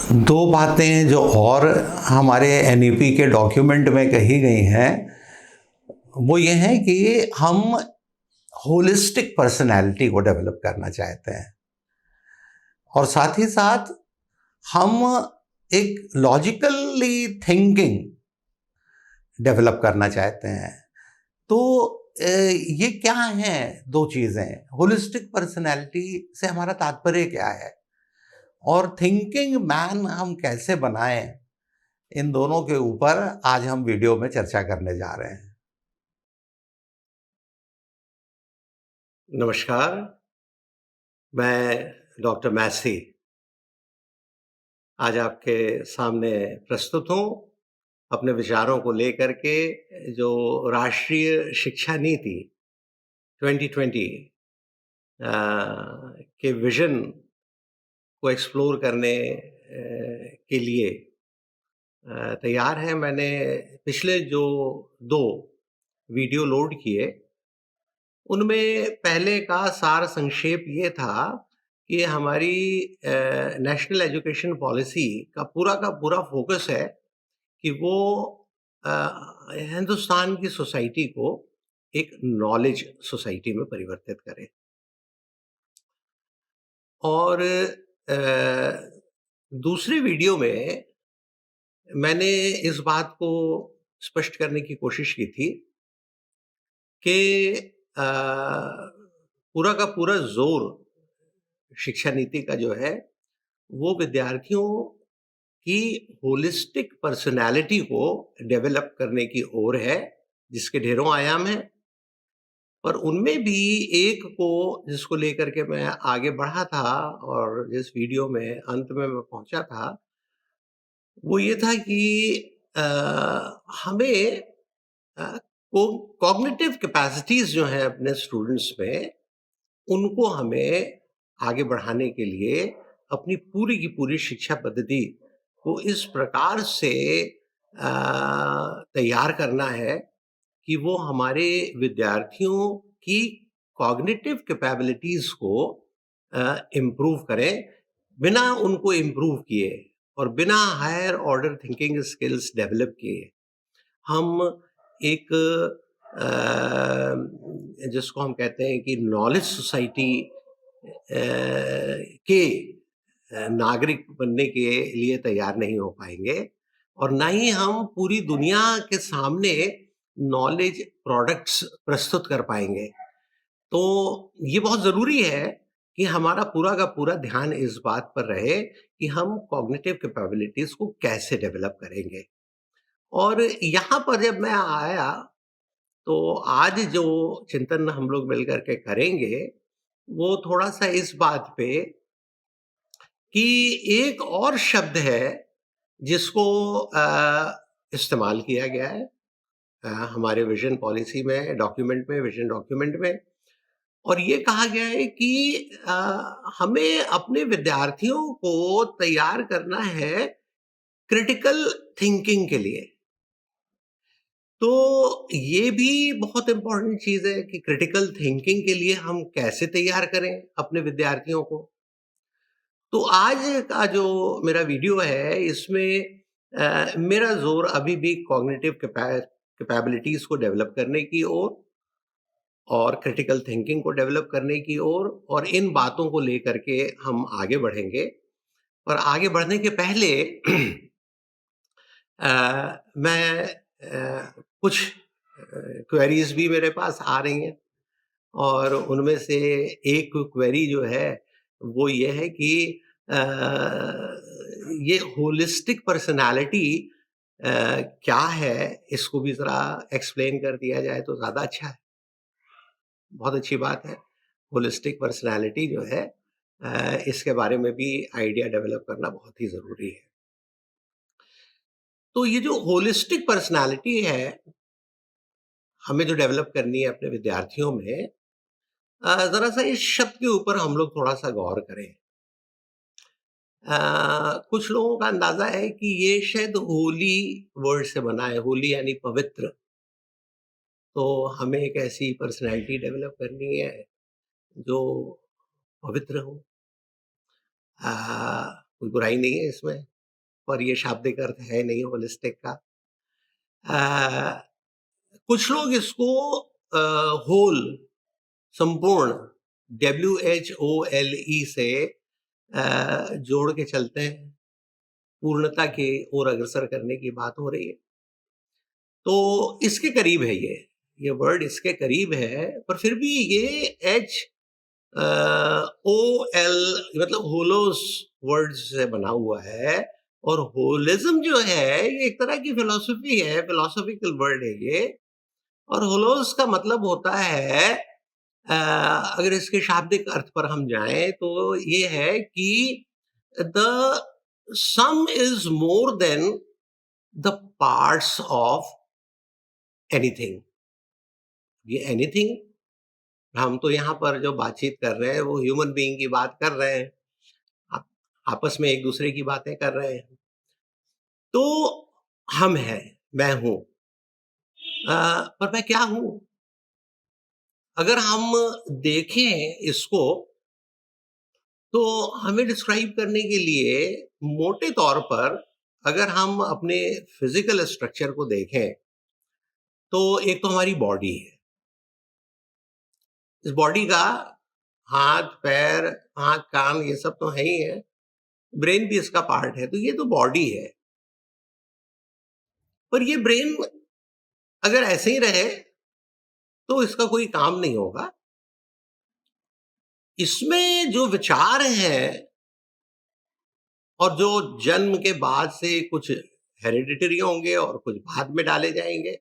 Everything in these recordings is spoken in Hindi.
दो बातें जो और हमारे एनईपी के डॉक्यूमेंट में कही गई हैं, वो ये है कि हम होलिस्टिक पर्सनैलिटी को डेवलप करना चाहते हैं और साथ ही साथ हम एक लॉजिकली थिंकिंग डेवलप करना चाहते हैं। तो ये क्या हैं दो चीज़ें? होलिस्टिक पर्सनैलिटी से हमारा तात्पर्य क्या है और थिंकिंग मैन हम कैसे बनाएं? इन दोनों के ऊपर आज हम वीडियो में चर्चा करने जा रहे हैं। नमस्कार, मैं डॉक्टर मैसी आज आपके सामने प्रस्तुत हूँ अपने विचारों को लेकर के जो राष्ट्रीय शिक्षा नीति 2020 के विज़न को एक्सप्लोर करने के लिए तैयार हैं। मैंने पिछले जो 2 वीडियो लोड किए, उनमें पहले का सार संक्षेप ये था कि हमारी नेशनल एजुकेशन पॉलिसी का पूरा फोकस है कि वो अ, हिंदुस्तान की सोसाइटी को एक नॉलेज सोसाइटी में परिवर्तित करे। और दूसरे वीडियो में मैंने इस बात को स्पष्ट करने की कोशिश की थी कि पूरा का पूरा ज़ोर शिक्षा नीति का जो है, वो विद्यार्थियों की होलिस्टिक पर्सनैलिटी को डेवलप करने की ओर है, जिसके ढेरों आयाम हैं। पर उनमें भी एक को जिसको लेकर के मैं आगे बढ़ा था और जिस वीडियो में अंत में मैं पहुँचा था, वो ये था कि अ, हमें को कॉग्निटिव कैपेसिटीज़ जो हैं अपने स्टूडेंट्स में, उनको हमें आगे बढ़ाने के लिए अपनी पूरी की पूरी शिक्षा पद्धति को इस प्रकार से तैयार करना है कि वो हमारे विद्यार्थियों की कॉग्निटिव कैपेबिलिटीज़ को इम्प्रूव करें, बिना उनको इम्प्रूव किए और बिना higher order thinking skills develop किए। हम एक जिसको हम कहते हैं कि नॉलेज सोसाइटी के नागरिक बनने के लिए तैयार नहीं हो पाएँगे और ना ही हम पूरी दुनिया के सामने नॉलेज प्रोडक्ट्स प्रस्तुत कर पाएँगे। तो ये बहुत ज़रूरी है कि हमारा पूरा का पूरा ध्यान इस बात पर रहे कि हम कॉग्निटिव कैपेबिलिटीज़ को कैसे डेवलप करेंगे। और यहाँ पर जब मैं आया, तो आज जो चिंतन हम लोग मिल कर के करेंगे, वो थोड़ा-सा इस बात पे कि एक और शब्द है जिसको इस्तेमाल किया गया है हमारे विज़न पॉलिसी में, डॉक्यूमेंट में, विज़न डॉक्यूमेंट में, और ये कहा गया है कि हमें अपने विद्यार्थियों को तैयार करना है क्रिटिकल थिंकिंग के लिए। तो ये भी बहुत इम्पोर्टेंट चीज़ है कि क्रिटिकल थिंकिंग के लिए हम कैसे तैयार करें अपने विद्यार्थियों को। तो आज का जो मेरा वीडियो है, इसमें मेरा ज़ोर अभी भी कॉग्निटिव कैपेबिलिटीज़ को डेवलप करने की ओर और क्रिटिकल थिंकिंग को डेवलप करने की ओर, और इन बातों को लेकर के हम आगे बढ़ेंगे। पर आगे बढ़ने के पहले मैं कुछ क्वेरीज़ भी मेरे पास आ रही हैं, और उनमें से एक क्वेरी जो है, वो ये है कि अ, ये होलिस्टिक पर्सनैलिटी क्या है? इसको भी ज़रा एक्सप्लेन कर दिया जाए तो ज़्यादा अच्छा है। बहुत अच्छी बात है। होलिस्टिक पर्सनैलिटी जो है, इसके बारे में भी आइडिया डेवलप करना बहुत ही ज़रूरी है। तो ये जो होलिस्टिक पर्सनैलिटी है, हमें जो डेवलप करनी है अपने विद्यार्थियों में, ज़रा-सा इस शब्द के ऊपर हम लोग थोड़ा-सा गौर करें। कुछ लोगों का अंदाज़ा है कि ये शायद होली वर्ड से बना है, होली यानी पवित्र। तो हमें एक ऐसी पर्सनैलिटी डेवलप करनी है जो पवित्र हो। कोई बुराई नहीं है इसमें। पर ये शाब्दिक अर्थ है नहीं होलिस्टिक का। कुछ लोग इसको होल, संपूर्ण, WHOLE से जोड़ के चलते हैं, पूर्णता की ओर अग्रसर करने की बात हो रही है। तो इसके करीब है ये वर्ड इसके करीब है, पर फिर भी ये HOL मतलब होलोस वर्ड से बना हुआ है, और होलिज्म जो है ये एक तरह की फिलॉसफी है, फिलोसॉफिकल वर्ड है ये। और होलोस का मतलब होता है, अगर इसके शाब्दिक अर्थ पर हम जाएं तो ये है कि the some is more than the parts of anything. ये एनीथिंग, हम तो यहाँ पर जो बातचीत कर रहे हैं वो ह्यूमन बीइंग की बात कर रहे हैं, आप आपस में एक दूसरे की बातें कर रहे हैं। तो हम हैं, मैं हूं, पर मैं क्या हूं? अगर हम देखें इसको, तो हमें डिस्क्राइब करने के लिए मोटे तौर पर अगर हम अपने फिजिकल स्ट्रक्चर को देखें, तो एक तो हमारी बॉडी है। इस बॉडी का हाथ, पैर, आंख, कान ये सब तो है ही है, ब्रेन भी इसका पार्ट है, तो ये तो बॉडी है। पर ये ब्रेन अगर ऐसे ही रहे तो इसका कोई काम नहीं होगा। इसमें जो विचार हैं और जो जन्म के बाद से कुछ हेरिडिटरी होंगे और कुछ बाद में डाले जाएंगे,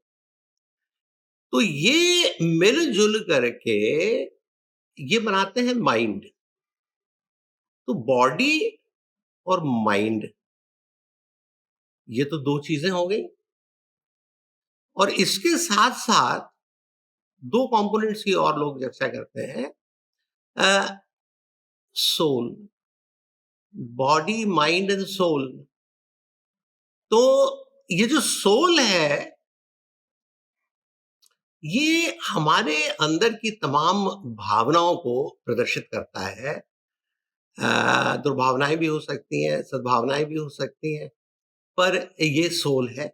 तो ये मिलजुल करके ये बनाते हैं माइंड। तो बॉडी और माइंड, ये तो दो चीजें हो गई, और इसके साथ साथ दो कंपोनेंट्स की और लोग चर्चा करते हैं, soul, body, mind and soul. तो ये जो सोल है, ये हमारे अंदर की तमाम भावनाओं को प्रदर्शित करता है। दुर्भावनाएं भी हो सकती हैं, सद्भावनाएं भी हो सकती हैं, पर ये सोल है।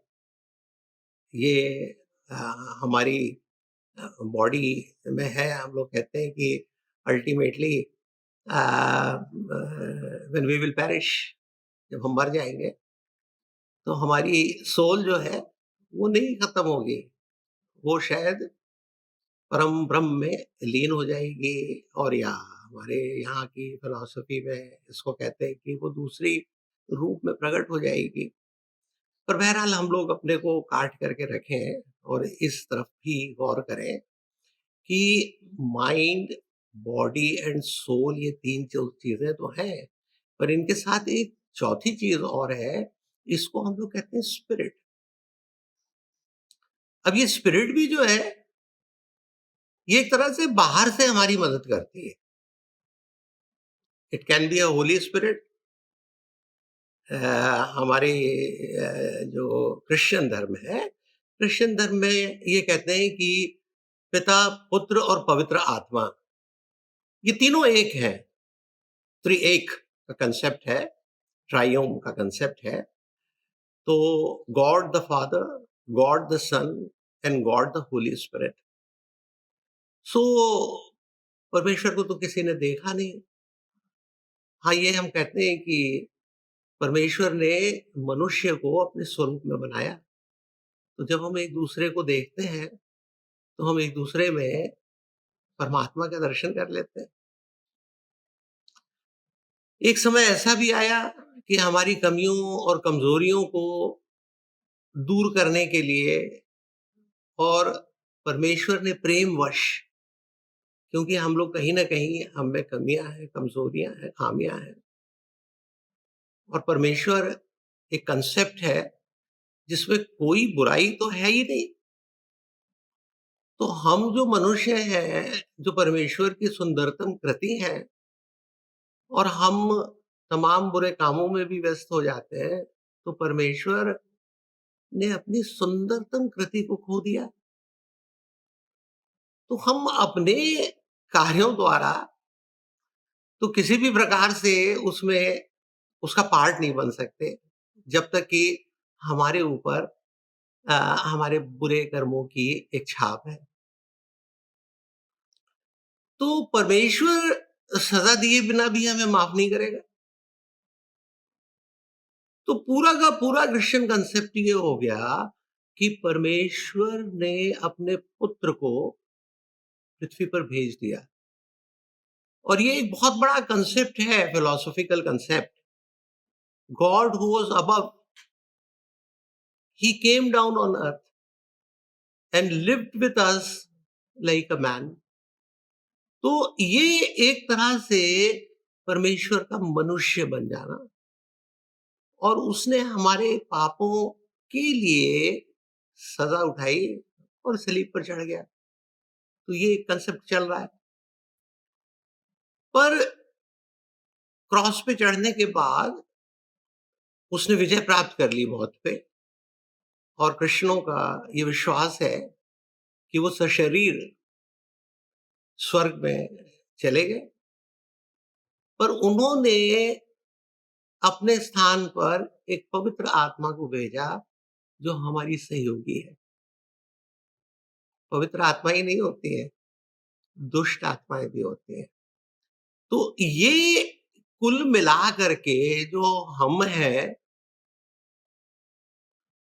ये अ, हमारी बॉडी में है। हम लोग कहते हैं कि ultimately when we will perish, जब हम मर जाएंगे तो हमारी सोल जो है वो नहीं खत्म होगी, वो शायद परम ब्रह्म में लीन हो जाएगी, और या हमारे यहाँ की फिलॉसफी में इसको कहते हैं कि वो दूसरी रूप में प्रकट हो जाएगी। पर बहरहाल हम लोग अपने को काट करके रखें और इस तरफ भी गौर करें कि माइंड, बॉडी एंड सोल, ये तीन जो चीजें तो हैं, पर इनके साथ एक चौथी चीज और है, इसको हम लोग कहते हैं स्पिरिट। अब ये स्पिरिट भी जो है, ये एक तरह से बाहर से हमारी मदद करती है। It can be a Holi spirit. हमारे जो क्रिश्चियन धर्म है, क्रिश्चियन धर्म में ये कहते हैं कि पिता, पुत्र और पवित्र आत्मा, ये तीनों एक हैं। त्रिएक का कंसेप्ट है, ट्राइयोम का कंसेप्ट है। तो God the Father, God the Son and God the Holy Spirit. So परमेश्वर को तो किसी ने देखा नहीं। हाँ, ये हम कहते हैं कि परमेश्वर ने मनुष्य को अपने स्वरूप में बनाया। तो जब हम एक दूसरे को देखते हैं, तो हम एक दूसरे में परमात्मा का दर्शन कर लेते हैं। एक समय ऐसा भी आया कि हमारी कमियों और कमजोरियों को दूर करने के लिए, और परमेश्वर ने प्रेमवश, क्योंकि हम लोग कहीं ना कहीं हम में कमियां हैं, कमजोरियां हैं, खामियां हैं, और परमेश्वर एक कंसेप्ट है जिसमें कोई बुराई तो है ही नहीं। तो हम जो मनुष्य हैं, जो परमेश्वर की सुंदरतम कृति हैं, और हम तमाम बुरे कामों में भी व्यस्त हो जाते हैं, तो परमेश्वर ने अपनी सुंदरतम कृति को खो दिया। तो हम अपने कार्यों द्वारा तो किसी भी प्रकार से उसमें उसका पार्ट नहीं बन सकते। जब तक कि हमारे ऊपर हमारे बुरे कर्मों की एक छाप है। तो परमेश्वर सजा दिए बिना भी हमें माफ नहीं करेगा। तो पूरा का पूरा क्रिश्चियन कंसेप्ट ये हो गया कि परमेश्वर ने अपने पुत्र को पृथ्वी पर भेज दिया। और ये एक बहुत बड़ा कंसेप्ट है, philosophical concept. God who was above, he came down on earth and lived with us like a man. तो ये एक तरह से परमेश्वर का मनुष्य बन जाना, और उसने हमारे पापों के लिए सजा उठाई और सलीब पर चढ़ गया। तो ये कंसेप्ट चल रहा है। पर क्रॉस पे चढ़ने के बाद उसने विजय प्राप्त कर ली मौत पे, और कृष्णों का ये विश्वास है कि वो सशरीर स्वर्ग में चले गए, पर उन्होंने अपने स्थान पर एक पवित्र आत्मा को भेजा जो हमारी सहयोगी है। पवित्र आत्मा ही नहीं होती है, दुष्ट आत्माएं भी होती हैं। तो ये कुल मिला करके जो हम हैं,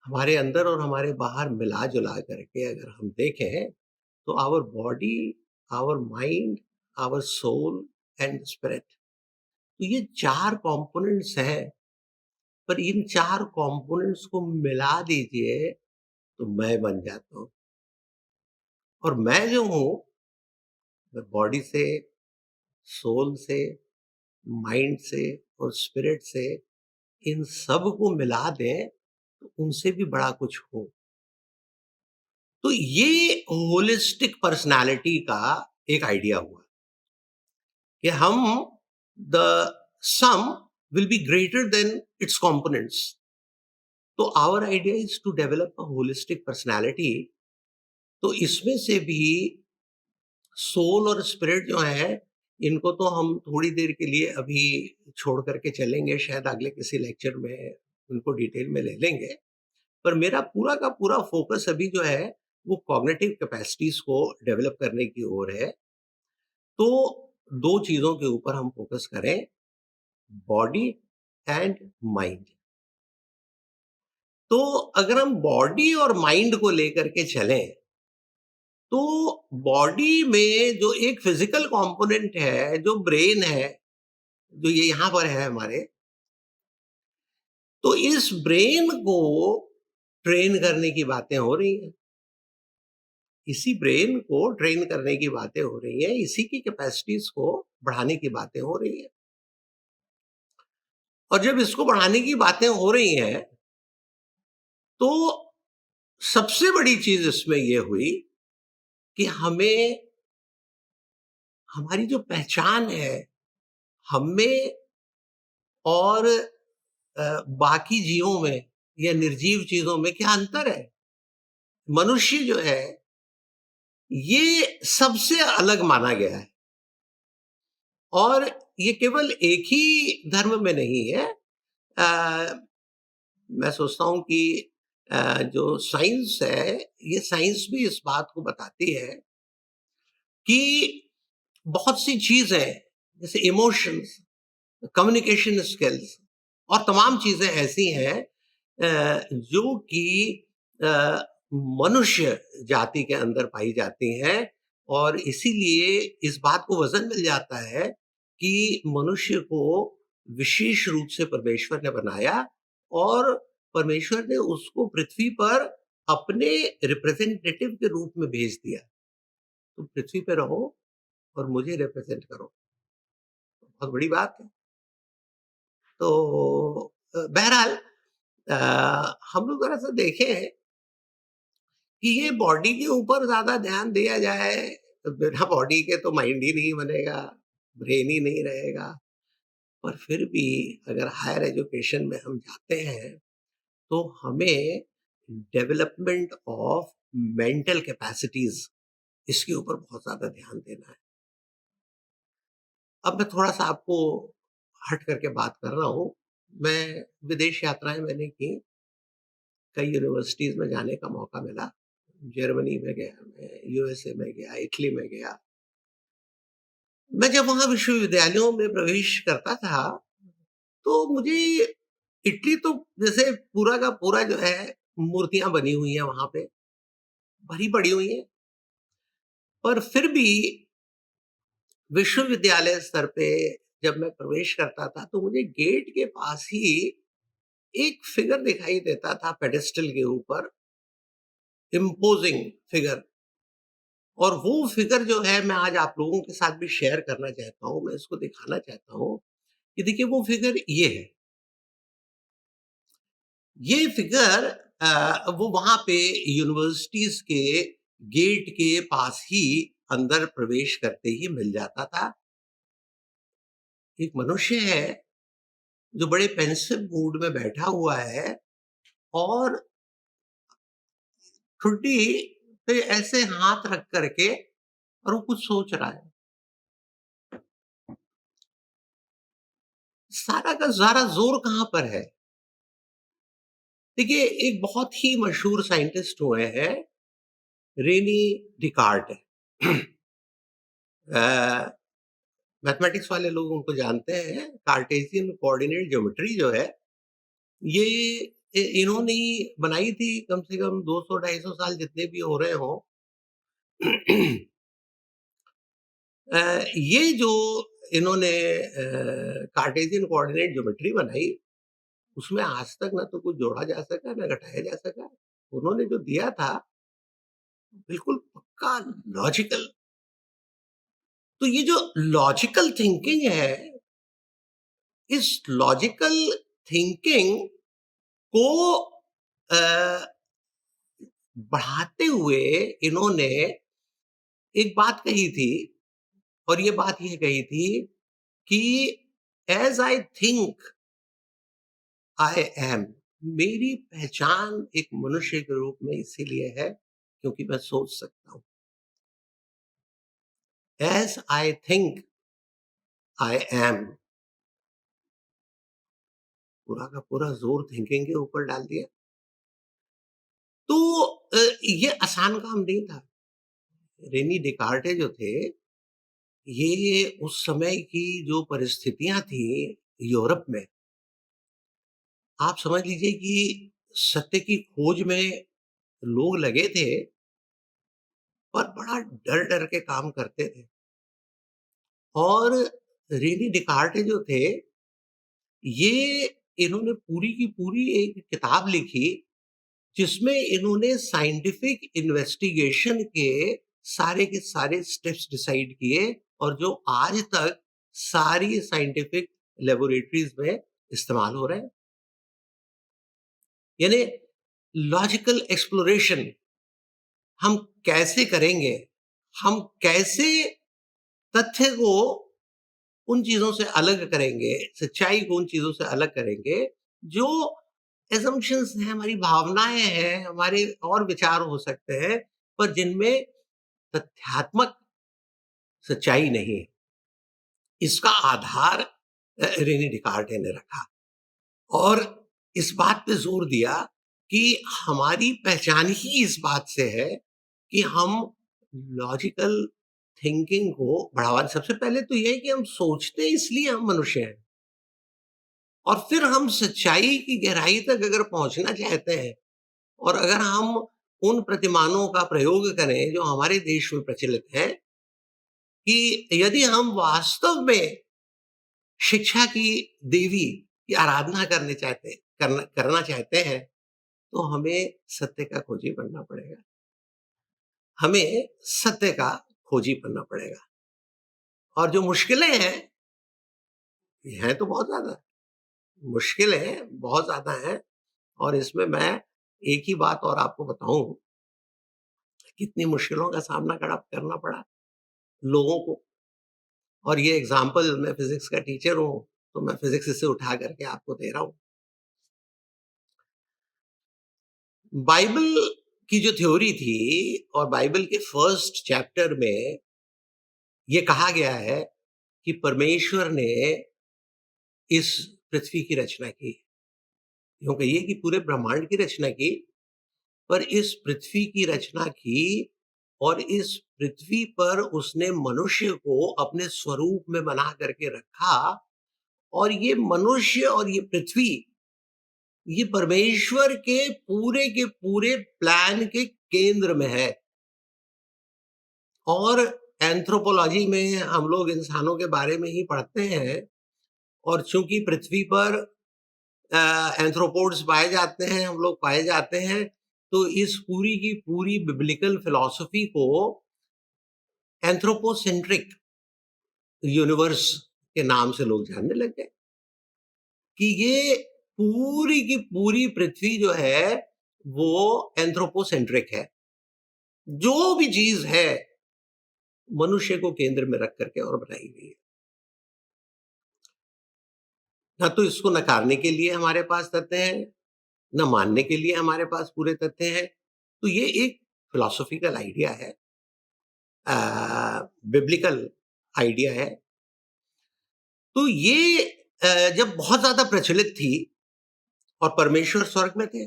हमारे अंदर और हमारे बाहर मिला जुला करके अगर हम देखें, तो our body, our mind, our soul and spirit, तो ये 4 कंपोनेंट्स हैं। पर इन 4 कंपोनेंट्स को मिला दीजिए तो मैं बन जाता हूँ। और मैं जो हूँ, बॉडी से, सोल से, माइंड से और स्पिरिट से, इन सब को मिला दें तो उनसे भी बड़ा कुछ हूँ। तो ये होलिस्टिक पर्सनालिटी का एक आइडिया हुआ कि हम the sum will be greater than its components. तो our idea is to develop a holistic personality. तो इसमें से भी सोल और स्पिरिट जो है, इनको तो हम थोड़ी देर के लिए अभी छोड़ करके चलेंगे, शायद अगले किसी लेक्चर में उनको डिटेल में ले लेंगे। पर मेरा पूरा का पूरा फोकस अभी जो है वो कॉग्निटिव कैपेसिटीज को डेवलप करने की ओर है। तो 2 चीजों के ऊपर हम फोकस करें, बॉडी एंड माइंड। तो अगर हम बॉडी और माइंड को लेकर के चलें, तो बॉडी में जो एक फिजिकल कंपोनेंट है, जो ब्रेन है, जो ये यहां पर है हमारे, तो इस ब्रेन को ट्रेन करने की बातें हो रही हैं। इसी ब्रेन को ट्रेन करने की बातें हो रही हैं, इसी की कैपेसिटीज को बढ़ाने की बातें हो रही हैं। और जब इसको बढ़ाने की बातें हो रही हैं, तो सबसे बड़ी चीज इसमें यह हुई कि हमें हमारी जो पहचान है, हमें और बाकी जीवों में या निर्जीव चीजों में क्या अंतर है। मनुष्य जो है ये सबसे अलग माना गया है, और ये केवल एक ही धर्म में नहीं है। मैं सोचता हूं कि जो साइंस है, ये साइंस भी इस बात को बताती है कि बहुत सी चीजें, जैसे इमोशंस, कम्युनिकेशन स्किल्स और तमाम चीजें ऐसी हैं जो कि मनुष्य जाति के अंदर पाई जाती हैं। और इसीलिए इस बात को वजन मिल जाता है कि मनुष्य को विशेष रूप से परमेश्वर ने बनाया, और परमेश्वर ने उसको पृथ्वी पर अपने रिप्रेजेंटेटिव के रूप में भेज दिया। तुम पृथ्वी पे रहो और मुझे रिप्रेजेंट करो। बहुत बड़ी बात है। तो बहरहाल हम लोग जरा सा देखें कि ये बॉडी के ऊपर ज्यादा ध्यान दिया जाए, तो बिना बॉडी के तो माइंड ही नहीं बनेगा, ब्रेन ही नहीं रहेगा। पर फिर भी अगर हायर एजुकेशन में हम जाते हैं, तो हमें डेवलपमेंट ऑफ मेंटल कैपेसिटीज, इसके ऊपर बहुत ज्यादा ध्यान देना है। अब मैं थोड़ा सा आपको हट करके बात कर रहा हूं, मैं विदेश यात्राएं मैंने की, कई यूनिवर्सिटीज में जाने का मौका मिला। जर्मनी में गया, मैं यूएसए में गया, इटली में गया। मैं जब वहां विश्वविद्यालयों में प्रवेश करता था, तो मुझे इटली तो जैसे पूरा का पूरा जो है मूर्तियां बनी हुई हैं वहां पे, भरी पड़ी हुई हैं। पर फिर भी विश्वविद्यालय स्तर पे जब मैं प्रवेश करता था, तो मुझे गेट के पास ही एक फिगर दिखाई देता था पेडेस्टल के ऊपर, इम्पोजिंग फिगर। और वो फिगर जो है मैं आज आप लोगों के साथ भी शेयर करना चाहता हूँ, मैं इसको दिखाना चाहता हूँ कि देखिए वो फिगर ये है। ये फिगर वो वहां पे यूनिवर्सिटीज के गेट के पास ही अंदर प्रवेश करते ही मिल जाता था। एक मनुष्य है जो बड़े पेंसिव मूड में बैठा हुआ है और ठुड्डी पे ऐसे हाथ रख करके, और वो कुछ सोच रहा है। सारा का सारा जोर कहां पर है? देखिए, एक बहुत ही मशहूर साइंटिस्ट हुए हैं, रेनी डिकार्ट। मैथमेटिक्स वाले लोग उनको जानते हैं। कार्टेशियन कोऑर्डिनेट ज्योमेट्री जो है, ये इन्होंने ही बनाई थी। कम से कम 200-250 साल जितने भी हो रहे हों। ये जो इन्होंने कार्टेशियन कोऑर्डिनेट ज्योमेट्री बनाई, उसमें आज तक ना तो कुछ जोड़ा जा सका, ना घटाया जा सका। उन्होंने जो दिया था, बिल्कुल पक्का लॉजिकल। तो ये जो लॉजिकल थिंकिंग है, इस लॉजिकल थिंकिंग को अ, बढ़ाते हुए इन्होंने एक बात कही थी, और ये बात ये कही थी कि as I think I am. मेरी पहचान एक मनुष्य के रूप में इसीलिए है क्योंकि मैं सोच सकता हूं। As I think I am, पूरा का पूरा जोर थिंकिंग के ऊपर डाल दिया। तो ये आसान काम नहीं था। रेनी डिकार्टे जो थे, ये उस समय की जो परिस्थितियां थी यूरोप में, आप समझ लीजिए कि सत्य की खोज में लोग लगे थे, पर बड़ा डर डर के काम करते थे। और रेनी डिकार्टे जो थे, ये इन्होंने पूरी की पूरी एक किताब लिखी, जिसमें इन्होंने साइंटिफिक इन्वेस्टिगेशन के सारे स्टेप्स डिसाइड किए, और जो आज तक सारी साइंटिफिक लेबोरेटरीज में इस्तेमाल हो रहे हैं। यानी लॉजिकल एक्सप्लोरेशन हम कैसे करेंगे, हम कैसे तथ्य को उन चीजों से अलग करेंगे, सच्चाई को उन चीजों से अलग करेंगे, जो एजम्पशंस हैं, हमारी भावनाएं हैं, हमारे और विचार हो सकते हैं, पर जिनमें तथ्यात्मक सच्चाई नहीं है। इसका आधार रेनी डिकार्टे ने रखा, और इस बात पे जोर दिया कि हमारी पहचान ही इस बात से है कि हम लॉजिकल थिंकिंग को बढ़ावा। सबसे पहले तो यह है कि हम सोचते इसलिए हम मनुष्य हैं, और फिर हम सच्चाई की गहराई तक अगर पहुंचना चाहते हैं, और अगर हम उन प्रतिमानों का प्रयोग करें जो हमारे देश में प्रचलित है, कि यदि हम वास्तव में शिक्षा की देवी की आराधना करना चाहते हैं, तो हमें सत्य का खोजी बनना पड़ेगा। हमें सत्य का खोजी बनना पड़ेगा। और जो मुश्किलें हैं, ये हैं तो बहुत ज्यादा, मुश्किलें बहुत ज्यादा हैं। और इसमें मैं एक ही बात और आपको बताऊं, कितनी मुश्किलों का सामना करना पड़ा लोगों को। और ये एग्जाम्पल, मैं फिजिक्स का टीचर हूं, तो मैं फिजिक्स से उठा करके आपको दे रहा हूं। बाइबल की जो थ्योरी थी, और बाइबल के फर्स्ट चैप्टर में ये कहा गया है कि परमेश्वर ने इस पृथ्वी की रचना की, यूं कहिए कि पूरे ब्रह्मांड की रचना की, पर इस पृथ्वी की रचना की और इस पृथ्वी पर उसने मनुष्य को अपने स्वरूप में बना करके रखा। और ये मनुष्य और ये पृथ्वी, ये परमेश्वर के पूरे प्लान के केंद्र में है। और एंथ्रोपोलॉजी में हम लोग इंसानों के बारे में ही पढ़ते हैं, और चूंकि पृथ्वी पर एंथ्रोपोड्स पाए जाते हैं, हम लोग पाए जाते हैं, तो इस पूरी की पूरी बिब्लिकल फिलॉसफी को एंथ्रोपोसेंट्रिक यूनिवर्स के नाम से लोग जानने लग गए, कि ये पूरी की पूरी पृथ्वी जो है वो एंथ्रोपोसेंट्रिक है। जो भी चीज है मनुष्य को केंद्र में रख करके और बनाई गई है। ना तो इसको नकारने के लिए हमारे पास तथ्य हैं, न मानने के लिए हमारे पास पूरे तथ्य हैं। तो ये एक फिलॉसफिकल आइडिया है, बिब्लिकल आइडिया है। तो ये जब बहुत ज्यादा प्रचलित थी, और परमेश्वर स्वर्ग में थे,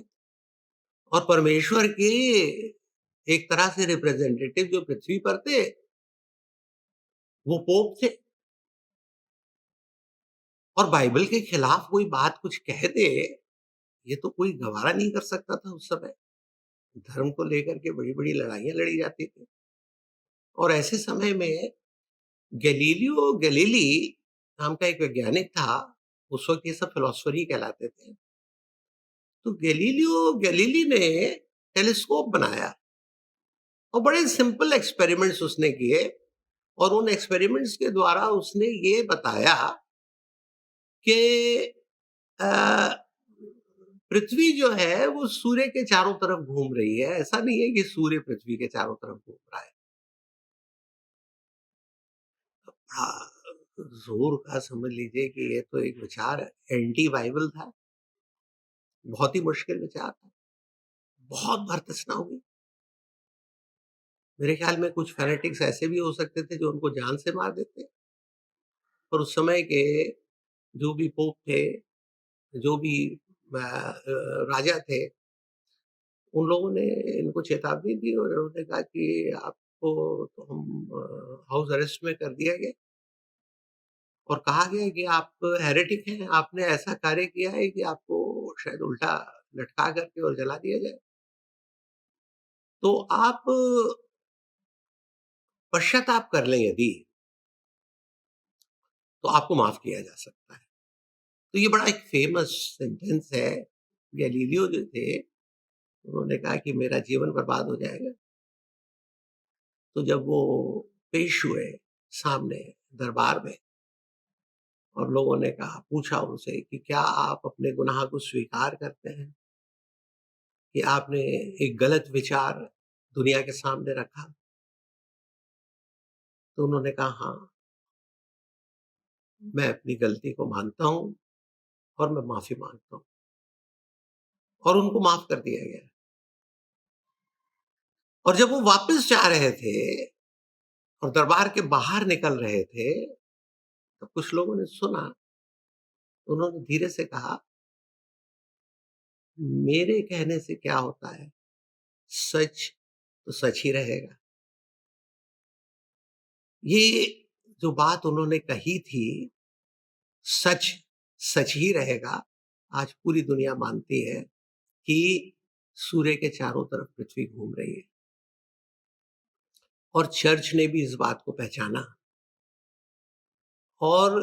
और परमेश्वर के एक तरह से रिप्रेजेंटेटिव जो पृथ्वी पर थे वो पोप थे, और बाइबल के खिलाफ कोई बात कुछ कह दे, ये तो कोई गवारा नहीं कर सकता था उस समय। धर्म को लेकर के बड़ी बड़ी लड़ाइयां लड़ी जाती थी। और ऐसे समय में गैलीलियो गैलीली नाम का एक वैज्ञानिक था, उस वक्त ये सब फिलोसफर ही कहलाते थे। तो गैलीलियो गैलीली ने टेलीस्कोप बनाया, और बड़े सिंपल एक्सपेरिमेंट्स उसने किए, और उन एक्सपेरिमेंट्स के द्वारा उसने ये बताया कि पृथ्वी जो है वो सूर्य के चारों तरफ घूम रही है। ऐसा नहीं है कि सूर्य पृथ्वी के चारों तरफ घूम रहा है। हाँ, जोर का समझ लीजिए कि ये तो एक विचार एंटी बाइबल था, बहुत ही मुश्किल विचार था, बहुत बार तर्जना हुई। मेरे ख्याल में कुछ फैनेटिक्स ऐसे भी हो सकते थे जो उनको जान से मार देते। पर उस समय के जो भी पोप थे, जो भी राजा थे, उन लोगों ने इनको चेतावनी दी, और उन्होंने कहा कि आपको तो हम हाउस अरेस्ट में कर दिया गया, और कहा गया कि आप हेरेटिक हैं, आपने ऐसा कार्य किया है कि आपको शायद उल्टा लटका करके और जला दिया जाए। तो आप पश्चाताप कर लें यदि, तो आपको माफ किया जा सकता है। तो ये बड़ा एक फेमस सेंटेंस है। गैलीलियो जो थे, उन्होंने कहा कि मेरा जीवन बर्बाद हो जाएगा। तो जब वो पेश हुए सामने दरबार में, और लोगों ने कहा, पूछा उनसे कि क्या आप अपने गुनाह को स्वीकार करते हैं कि आपने एक गलत विचार दुनिया के सामने रखा? तो उन्होंने कहा, हाँ, मैं अपनी गलती को मानता हूं और मैं माफी मांगता हूं। और उनको माफ कर दिया गया। और जब वो वापस जा रहे थे और दरबार के बाहर निकल रहे थे, तो कुछ लोगों ने सुना। उन्होंने धीरे से कहा, मेरे कहने से क्या होता है, सच तो सच ही रहेगा। ये जो बात उन्होंने कही थी, सच सच ही रहेगा, आज पूरी दुनिया मानती है कि सूर्य के चारों तरफ पृथ्वी घूम रही है। और चर्च ने भी इस बात को पहचाना। और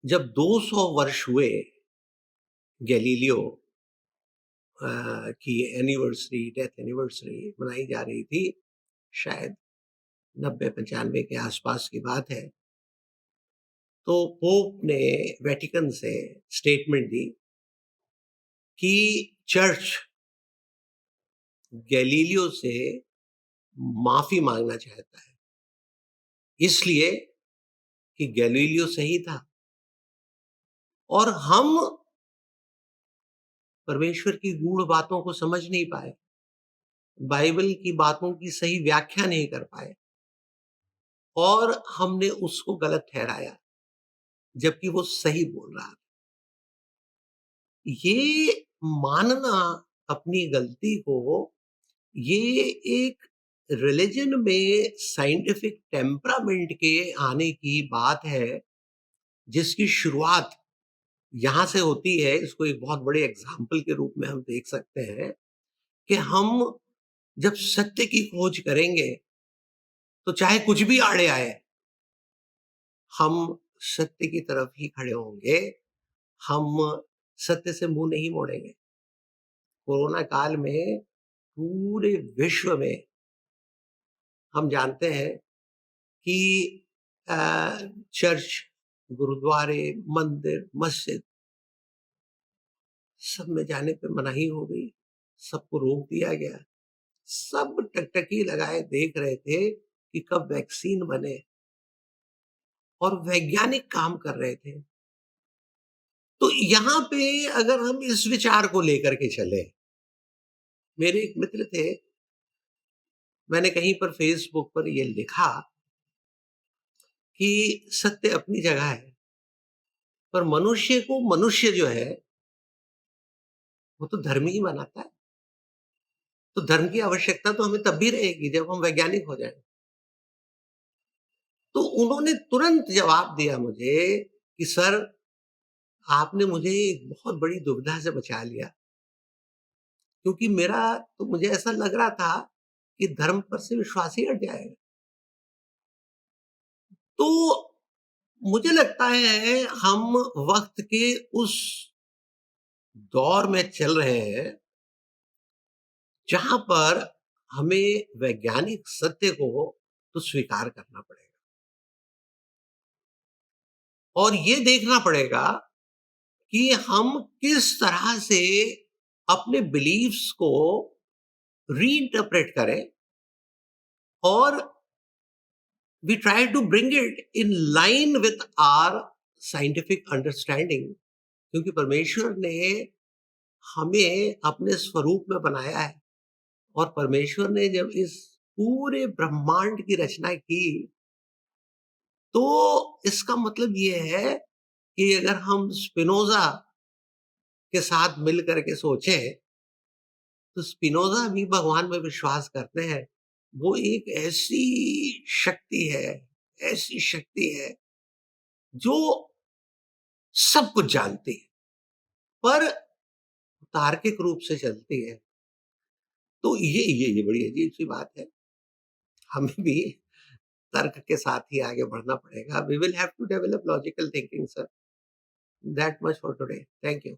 जब 200 वर्ष हुए गैलीलियो की एनिवर्सरी, डेथ एनिवर्सरी मनाई जा रही थी, शायद 90-95 के आसपास की बात है, तो पोप ने वेटिकन से स्टेटमेंट दी कि चर्च गैलीलियो से माफी मांगना चाहता है, इसलिए कि गैलीलियो सही था, और हम परमेश्वर की गूढ़ बातों को समझ नहीं पाए, बाइबल की बातों की सही व्याख्या नहीं कर पाए, और हमने उसको गलत ठहराया, जबकि वो सही बोल रहा था। ये मानना अपनी गलती को, ये एक रिलिजन में साइंटिफिक टेम्परामेंट के आने की बात है, जिसकी शुरुआत यहाँ से होती है। इसको एक बहुत बड़े एग्जाम्पल के रूप में हम देख सकते हैं कि हम जब सत्य की खोज करेंगे, तो चाहे कुछ भी आड़े आए, हम सत्य की तरफ ही खड़े होंगे, हम सत्य से मुंह नहीं मोड़ेंगे। कोरोना काल में पूरे विश्व में हम जानते हैं कि अ, चर्च, गुरुद्वारे, मंदिर, मस्जिद सब में जाने पे मनाही हो गई, सबको रोक दिया गया। सब टकटकी लगाए देख रहे थे कि कब वैक्सीन बने, और वैज्ञानिक काम कर रहे थे। तो यहाँ पे अगर हम इस विचार को लेकर के चले, मेरे एक मित्र थे, मैंने कहीं पर फेसबुक पर ये लिखा कि सत्य अपनी जगह है, पर मनुष्य को मनुष्य जो है वो तो धर्म ही बनाता है। तो धर्म की आवश्यकता तो हमें तब भी रहेगी जब हम वैज्ञानिक हो जाएं। तो उन्होंने तुरंत जवाब दिया मुझे कि सर, आपने मुझे एक बहुत बड़ी दुविधा से बचा लिया, क्योंकि मेरा तो मुझे ऐसा लग रहा था कि धर्म पर से विश्वास ही हट जाएगा। तो मुझे लगता है हम वक्त के उस दौर में चल रहे हैं जहां पर हमें वैज्ञानिक सत्य को तो स्वीकार करना पड़ेगा, और ये देखना पड़ेगा कि हम किस तरह से अपने बिलीफ्स को रीइंटरप्रेट करें, और we try to bring it in line with our scientific understanding, क्योंकि परमेश्वर ने हमें अपने स्वरूप में बनाया है, और परमेश्वर ने जब इस पूरे ब्रह्मांड की रचना की, तो इसका मतलब ये है कि अगर हम स्पिनोजा के साथ मिल करके सोचें, तो स्पिनोजा भी भगवान में विश्वास करते हैं। वो एक ऐसी शक्ति है, ऐसी शक्ति है जो सब कुछ जानती है, पर तार्किक रूप से चलती है। तो ये बड़ी अजीब सी बात है। हमें भी तर्क के साथ ही आगे बढ़ना पड़ेगा। We will have to develop logical thinking sir. That much for today. Thank you.